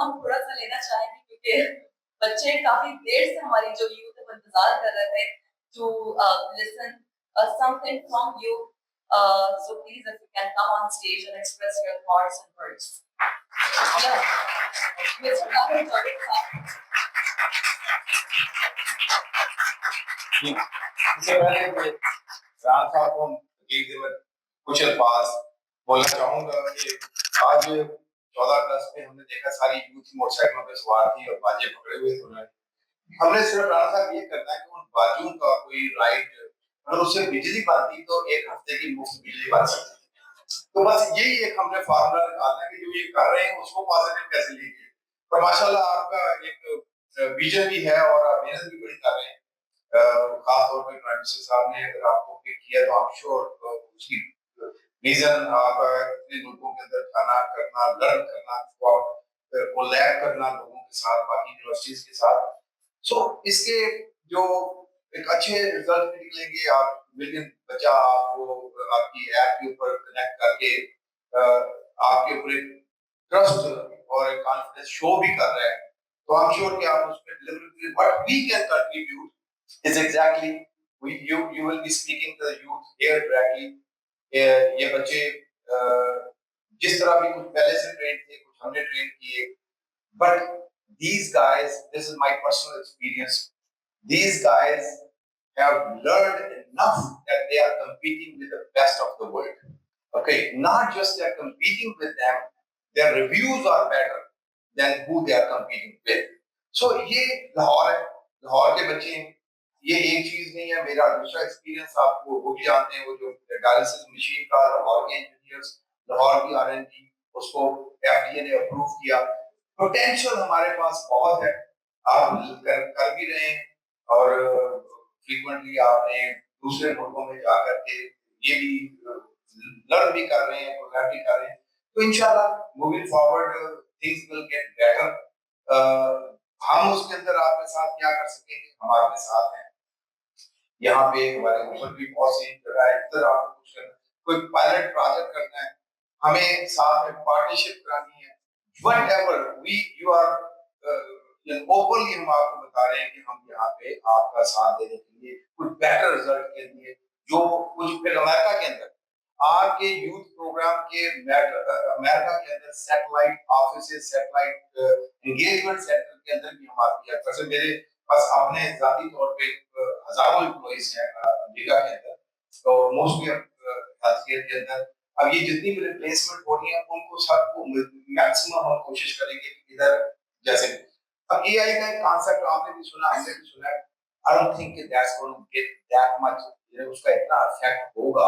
ہم تھوڑا سا لینا چاہیں گے کیونکہ بچے کافی دیر سے ہماری جو یوتھ ہے انتظار کر رہے تھے to listen something from you. So please, if you can come on stage and express your thoughts and words. Yeah. Mr. Rahul Tawfiq. اس سے پہلے میں راحت صاحب کو کچھ الفاظ بولنا چاہوں گا کہ آج 14 اگست میں ہم نے دیکھا ساری یوتھ موٹر سائیکلوں پہ سوار تھی اور باجے پکڑے ہوئے تھے. ہم نے صرف راحت صاحب یہ کرنا ہے کہ ان باجوں کا کوئی رائٹ اگر اس سے بجلی بنتی تو 1 ہفتے کی مفت بجلی بن سکتی ہے. تو بس یہی ایک ہم نے فارمولا نکالنا ہے کہ جو یہ کر رہے ہیں اس کو پازیٹیو کیسے لیجیے. اور ماشاء اللہ آپ کا ایک ویژن بھی ہے اور آپ محنت بھی بڑی کر رہے ہیں. خاص طور پہ پرائم منسٹر صاحب نے اگر آپ کو پک کیا تو آپ شور اس کی ریزن آپ اتنے ملکوں کے اندر کھانا کرنا لرن کرنا کولیب کرنا لوگوں کے ساتھ باقی یونیورسٹیز کے ساتھ. سو اس کے جو ایک اچھے رزلٹ نکلیں گے. آپ ملین بچہ آپ کو آپ کی ایپ کے اوپر کنیکٹ کر کے آپ کے اوپر ایک ٹرسٹ اور ایک کانفیڈنس شو بھی کر رہے ہیں. تو I'm sure کہ آپ اس میں delivery what we can contribute is exactly you will be speaking to the youth here directly. یہ بچے جس طرح بھی کچھ پہلے سے ٹرین تھے کچھ ہم نے ٹرین کیے but these guys, this is my personal experience, these guys have learned enough that they are competing with the best of the world. Okay, not just they are competing with them, their reviews are better than who they are competing with. So یہ لاہور ہے, لاہور کے بچے ہیں. یہ ایک چیز نہیں ہے. میرا دوسرا ایکسپیرینس آپ کو وہ بھی جانتے ہیں, وہ جو ڈائلسس مشین کا لاہور کے انجینئرس لاہور کی R&D اس کو FDA نے اپروو کیا. پوٹینشیل ہمارے پاس بہت ہے, آپ کر بھی رہے ہیں اور فریکوینٹلی آپ نے دوسرے ملکوں میں جا کر کے یہ بھی لرن بھی کر رہے ہیں, پروگرام بھی کر رہے ہیں. تو انشاءاللہ moving forward things will get better. ہم اس کے اندر آپ کے ساتھ کیا کر سکیں گے, ہم آپ کے ساتھ ہیں. یہاں پہ ہمارے اوپر بھی بہت سی جگہ ہے, ادھر آپ کو کچھ کرنا, کوئی پائلٹ پروجیکٹ کرنا ہے, ہمیں ساتھ میں پارٹنرشپ کرانی ہے. whatever you are openly ہم آپ کو بتا رہے ہیں کہ ہم یہاں پہ آپ کا ساتھ دینے کے لیے کچھ بیٹر رزلٹ کے لیے جو کچھ پھر امریکہ کے اندر آپ کے یوتھ پروگرام کے امریکہ کے اندر satellite offices satellite engagement centre کے اندر بھی ہم آپ کی ویسے میرے پاس اپنے ذاتی طور پہ ہزاروں امپلائیز ہیں امریکہ کے اندر, تو موسٹلی ہیلتھ کیئر کے اندر. اب یہ جتنی بھی ریپلیسمنٹ ہو رہی ہیں ان کو سب کو میکسیمم ہم کوشش کریں گے کہ ادھر جیسے اب اے آئی کا ایک کانسیپٹ آپ نے بھی سنا, ہم نے بھی سنا ہے. I don't think that's going to get that much, اس کا اتنا افیکٹ ہوگا.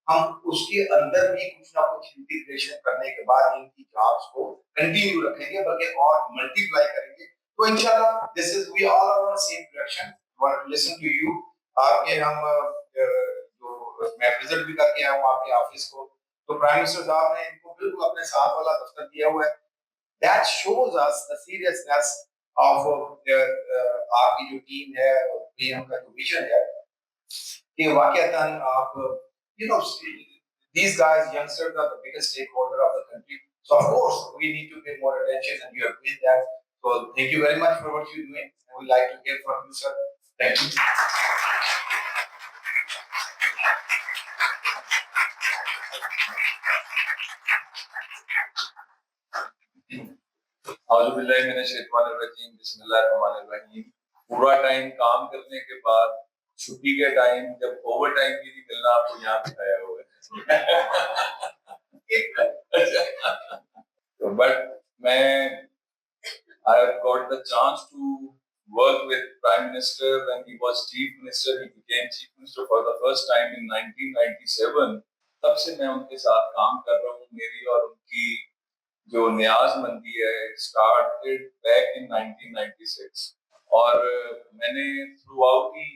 ہم اس کے اندر بھی کچھ نہ کچھ انٹیگریشن کرنے کے بعد ان کی جابس کو کنٹینیو رکھیں گے بلکہ اور ملٹی پلائی کریں گے. تو انشاءاللہ this is we all are on the same direction. Want to listen to you. آپ کے ہم جو میں وزٹ بھی کر کے آیا ہوں آپ کے آفس کو, تو پرائم منسٹر صاحب نے ان کو بالکل اپنے ساتھ والا دفتر دیا ہوا ہے. That shows us the seriousness of آپ کی جو ٹیم ہے, پی ایم کا جو ویژن ہے کہ واقعتاً آپ you know these guys youngsters are the biggest stakeholder of the country. So of course we need to pay more attention and you have been that. So thank you very much for what you're doing. I would like to hear from you, sir. Thank you. اعوذ باللہ من الشیطان الرجیم, بسم اللہ الرحمن الرحیم. پورا time کام کرنے کے بعد چھٹی کے ٹائم جب اوور ٹائم بھی نہیں ملنا, آپ کو یہاں بٹھایا ہوا ہے. بٹ میں I have got the chance to work with Prime Minister when he was Chief Minister. He became Chief Minister for the first time in 1997. تب سے میں ان کے ساتھ کام کر رہا ہوں. میری اور ان کی جو نیاز مندی ہے started back in 1996. اور میں نے تھرو آؤٹ کی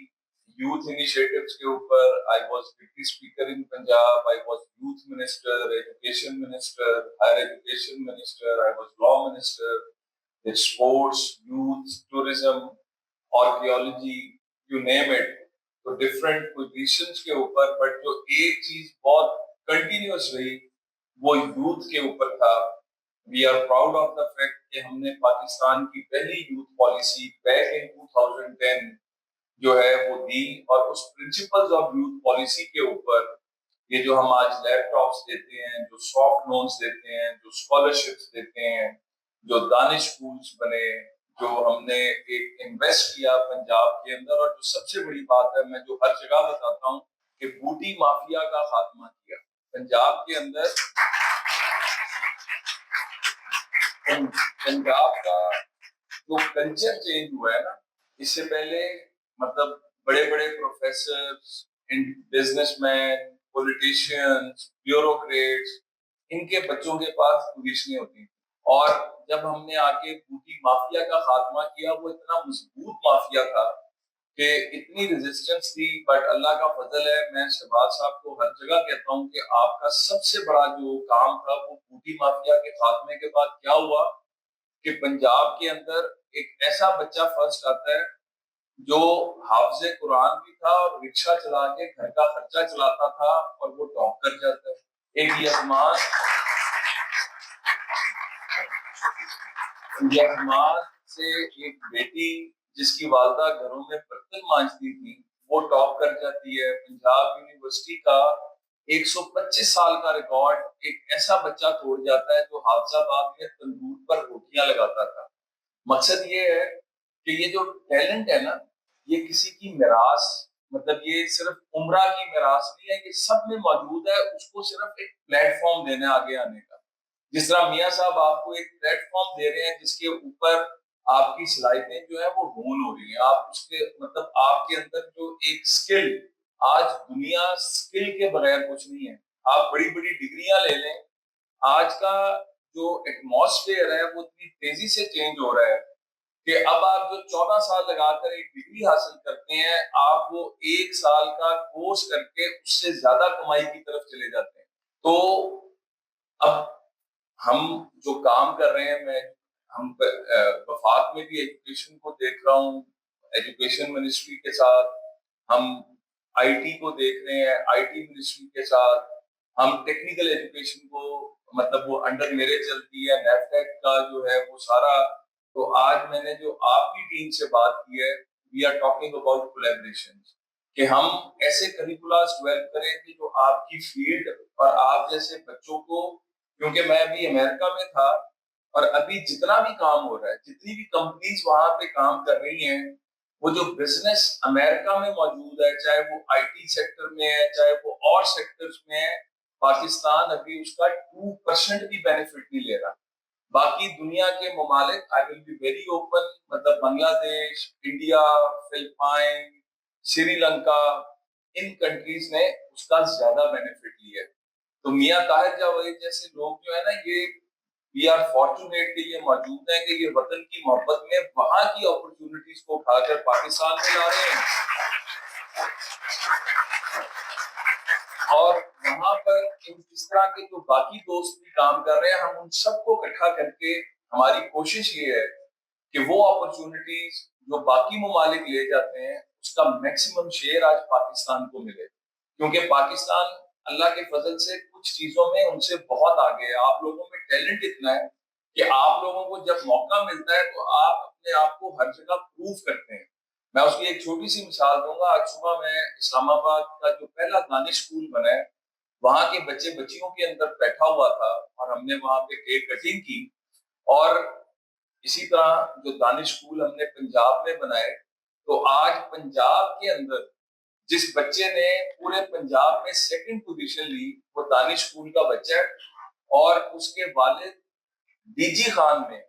یوتھ انیشیٹوز کے اوپر I was Deputy Speaker in Punjab, I was Youth Minister, Education Minister, Higher Education Minister, I was Law Minister, sports, youth, tourism, archaeology, you name it. تو different positions کے اوپر, but جو ایک چیز بہت continuous رہی وہ یوتھ کے اوپر تھا. we are proud of the fact کہ ہم نے پاکستان کی پہلی یوتھ پالیسی بیک ان 2010 جو ہے وہ دی، اور اس پرنسپلز آف یوتھ پالیسی کے اوپر یہ جو ہم آج لیپ ٹاپس دیتے ہیں، جو سافٹ لونز دیتے ہیں، جو اسکالرشپس دیتے ہیں، جو دانش اسکولس بنے، جو ہم نے ایک انویسٹ کیا پنجاب کے اندر، اور جو سب سے بڑی بات ہے میں جو ہر جگہ بتاتا ہوں کہ بوٹی مافیا کا خاتمہ کیا پنجاب کے اندر۔ پنجاب کا جو کلچر چینج ہوا ہے نا، اس سے پہلے مطلب بڑے بڑے professors, businessmen, politicians, bureaucrats, ان کے بچوں کے پاس پوزیشنیں ہوتی ہیں، اور جب ہم نے آ کے بوٹی مافیا کا خاتمہ کیا، وہ اتنا مضبوط مافیا تھا کہ اتنی ریزسٹنس تھی، بٹ اللہ کا فضل ہے، میں شہباز صاحب کو ہر جگہ کہتا ہوں کہ آپ کا سب سے بڑا جو کام تھا وہ بوٹی مافیا کے خاتمے کے بعد کیا ہوا کہ پنجاب کے اندر ایک ایسا بچہ فرسٹ آتا ہے جو حافظ قرآن بھی تھا اور رکشہ چلا کے گھر کا خرچہ چلاتا تھا، اور وہ ٹاپ کر جاتا ہے۔ ایک یزمان سے ایک بیٹی جس کی والدہ گھروں میں برتن مانجتی تھی، وہ ٹاپ کر جاتی ہے۔ پنجاب یونیورسٹی کا 125 سال کا ریکارڈ ایک ایسا بچہ توڑ جاتا ہے جو حافظ آباد میں تندور پر روٹیاں لگاتا تھا۔ مقصد یہ ہے کہ یہ جو ٹیلنٹ ہے نا، یہ کسی کی میراث، مطلب یہ صرف عمرہ کی میراث نہیں ہے، یہ سب میں موجود ہے، اس کو صرف ایک پلیٹ فارم دینا آگے آنے کا۔ جس طرح میاں صاحب آپ کو ایک پلیٹ فارم دے رہے ہیں جس کے اوپر آپ کی صلاحیتیں جو ہیں وہ ہون ہو رہی ہیں، آپ اس کے مطلب آپ کے اندر جو ایک سکل، آج دنیا سکل کے بغیر کچھ نہیں ہے۔ آپ بڑی بڑی ڈگریاں لے لیں، آج کا جو ایٹماسفیئر ہے وہ اتنی تیزی سے چینج ہو رہا ہے کہ اب آپ جو 14 سال لگا کر ایک ڈگری حاصل کرتے ہیں، آپ وہ 1 سال کا کورس کر کے اس سے زیادہ کمائی کی طرف چلے جاتے ہیں۔ تو اب ہم جو کام کر رہے ہیں، ہم وفاق میں بھی ایجوکیشن کو دیکھ رہا ہوں، ایجوکیشن منسٹری کے ساتھ ہم آئی ٹی کو دیکھ رہے ہیں، آئی ٹی منسٹری کے ساتھ ہم ٹیکنیکل ایجوکیشن کو، مطلب وہ انڈر میرے چلتی ہے، نیفٹیک کا جو ہے وہ سارا۔ تو آج میں نے جو آپ کی ٹیم سے بات کی ہے، we are talking about collaboration, کہ ہم ایسے کریکولاز ڈیولپ کریں کہ جو آپ کی فیلڈ اور آپ جیسے بچوں کو، کیونکہ میں ابھی امریکہ میں تھا، اور ابھی جتنا بھی کام ہو رہا ہے، جتنی بھی کمپنیز وہاں پہ کام کر رہی ہیں، وہ جو بزنس امریکہ میں موجود ہے، چاہے وہ آئی ٹی سیکٹر میں ہے، چاہے وہ اور سیکٹرز میں ہے، پاکستان ابھی اس کا 2% بھی بینیفٹ نہیں لے رہا۔ باقی دنیا کے ممالک، آئی ول بی ویری اوپن، مطلب بنگلہ دیش، انڈیا، فلپائن، سری لنکا، ان کنٹریز نے اس کا زیادہ بینیفٹ لیا ہے۔ تو میاں طاہر جاوید جیسے لوگ جو ہے نا، یہ وی آر فارچونیٹ کہ یہ موجود ہیں، کہ یہ وطن کی محبت میں وہاں کی اپرچونٹیز کو اٹھا کر پاکستان میں لا رہے ہیں، اور وہاں پر اس طرح کے جو باقی دوست بھی کام کر رہے ہیں، ہم ان سب کو اکٹھا کر کے ہماری کوشش یہ ہے کہ وہ اپرچونٹیز جو باقی ممالک لے جاتے ہیں اس کا میکسیمم شیئر آج پاکستان کو ملے، کیونکہ پاکستان اللہ کے فضل سے کچھ چیزوں میں ان سے بہت آگے ہے۔ آپ لوگوں میں ٹیلنٹ اتنا ہے کہ آپ لوگوں کو جب موقع ملتا ہے تو آپ اپنے آپ کو ہر جگہ پروف کرتے ہیں۔ میں اس کی ایک چھوٹی سی مثال دوں گا۔ آج صبح میں اسلام آباد کا جو پہلا دانش اسکول بنا ہے، وہاں کے بچے بچیوں کے اندر بیٹھا ہوا تھا، اور ہم نے وہاں پہ کیک کٹنگ کی، اور اسی طرح جو دانش اسکول ہم نے پنجاب میں بنائے، تو آج پنجاب کے اندر جس بچے نے پورے پنجاب میں 2nd پوزیشن لی، وہ دانش اسکول کا بچہ ہے، اور اس کے والد ڈی جی خان میں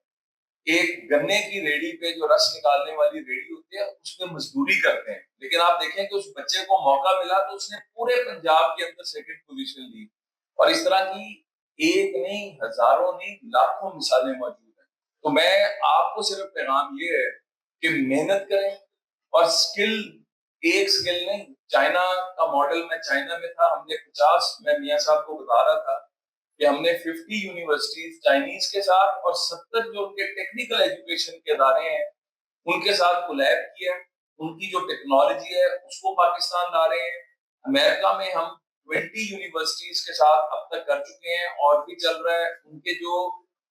ایک گنے کی ریڑھی پہ، جو رس نکالنے والی ریڑھی ہوتی ہے، اس میں مزدوری کرتے ہیں، لیکن آپ دیکھیں کہ اس بچے کو موقع ملا تو اس نے پورے پنجاب کے اندر 2nd پوزیشن لی، اور اس طرح کی ایک نہیں، ہزاروں نہیں، لاکھوں مثالیں موجود ہیں۔ تو میں آپ کو صرف پیغام یہ ہے کہ محنت کریں، اور سکل، ایک سکل نہیں، چائنا کا ماڈل، میں چائنا میں تھا، ہم نے 50، میں میاں صاحب کو بتا رہا تھا کہ ہم نے 50 یونیورسٹیز چائنیز کے ساتھ اور 70 جو ان کے ٹیکنیکل ایجوکیشن کے ادارے ہیں ان کے ساتھ کولیب کیا ہے، ان کی جو ٹیکنالوجی ہے اس کو پاکستان لا رہے ہیں۔ امریکہ میں ہم 20 یونیورسٹیز کے ساتھ اب تک کر چکے ہیں، اور بھی چل رہا ہے۔ ان کے جو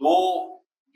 2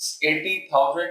80,000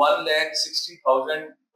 1,60,000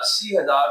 80,000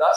10